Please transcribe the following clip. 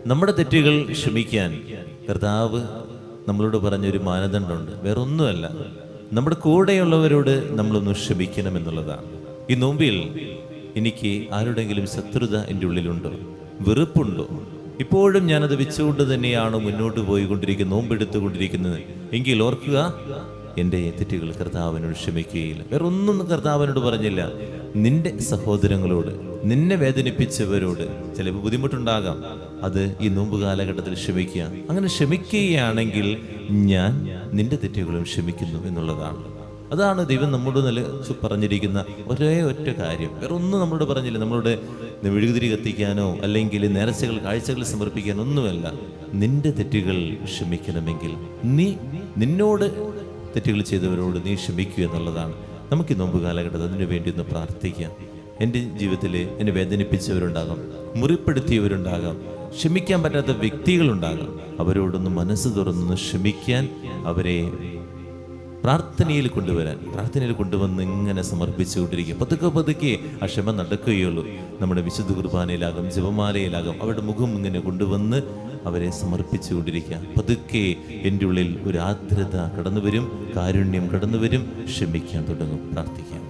നമ്മുടെ തെറ്റുകൾ ക്ഷമിക്കാൻ കർത്താവ് നമ്മളോട് പറഞ്ഞൊരു മാനദണ്ഡമുണ്ട്. വേറൊന്നുമല്ല, നമ്മുടെ കൂടെയുള്ളവരോട് നമ്മളൊന്ന് ക്ഷമിക്കണമെന്നുള്ളതാണ്. ഈ നോമ്പിൽ എനിക്ക് ആരുടെങ്കിലും ശത്രുത എൻ്റെ ഉള്ളിലുണ്ടോ, വെറുപ്പുണ്ടോ? ഇപ്പോഴും ഞാനത് വെച്ചുകൊണ്ട് തന്നെയാണ് മുന്നോട്ട് പോയിക്കൊണ്ടിരിക്കുന്നത്, നോമ്പെടുത്തുകൊണ്ടിരിക്കുന്നത് എങ്കിൽ ഓർക്കുക, എൻ്റെ തെറ്റുകൾ കർത്താവിനോട് ക്ഷമിക്കുകയില്ല. വേറെ ഒന്നും കർത്താവിനോട് പറഞ്ഞില്ല. നിന്റെ സഹോദരങ്ങളോട്, നിന്നെ വേദനിപ്പിച്ചവരോട് ചിലപ്പോൾ ബുദ്ധിമുട്ടുണ്ടാകാം, അത് ഈ നോമ്പ് കാലഘട്ടത്തിൽ ക്ഷമിക്കുക. അങ്ങനെ ക്ഷമിക്കുകയാണെങ്കിൽ ഞാൻ നിന്റെ തെറ്റുകളും ക്ഷമിക്കുന്നു എന്നുള്ളതാണ്. അതാണ് ദൈവം നമ്മോട് പറഞ്ഞിരിക്കുന്ന ഒരേ ഒറ്റ കാര്യം. വേറെ ഒന്നും നമ്മളോട് പറഞ്ഞില്ല. നമ്മളോട് മെഴുകുതിരി കത്തിക്കാനോ അല്ലെങ്കിൽ നേർച്ചകൾ കാഴ്ചകൾ സമർപ്പിക്കാനോ ഒന്നുമല്ല. നിന്റെ തെറ്റുകൾ ക്ഷമിക്കണമെങ്കിൽ നിന്നോട് തെറ്റുകൾ ചെയ്തവരോട് നീ ക്ഷമിക്കുക എന്നുള്ളതാണ്. നമുക്ക് ഈ നോമ്പ് കാലഘട്ടത്തിൽ അതിനു വേണ്ടി ഒന്ന് പ്രാർത്ഥിക്കാം. എൻ്റെ ജീവിതത്തിൽ എന്നെ വേദനിപ്പിച്ചവരുണ്ടാകാം, മുറിപ്പെടുത്തിയവരുണ്ടാകാം, ക്ഷമിക്കാൻ പറ്റാത്ത വ്യക്തികളുണ്ടാകാം. അവരോടൊന്ന് മനസ്സ് തുറന്നൊന്ന് ക്ഷമിക്കാൻ, അവരെ പ്രാർത്ഥനയിൽ കൊണ്ടുവന്ന് ഇങ്ങനെ സമർപ്പിച്ചുകൊണ്ടിരിക്കുക. പതുക്കെ ആ ക്ഷമ നടക്കുകയുള്ളൂ. നമ്മുടെ വിശുദ്ധ കുർബാനയിലാകും, ജപമാലയിലാകും, അവരുടെ മുഖം ഇങ്ങനെ കൊണ്ടുവന്ന് അവരെ സമർപ്പിച്ചുകൊണ്ടിരിക്കുക. പതുക്കെ എൻ്റെ ഉള്ളിൽ ഒരു ആർദ്രത കടന്നു വരും, കാരുണ്യം കടന്നു വരും, ക്ഷമിക്കാൻ തുടങ്ങും. പ്രാർത്ഥിക്കാം.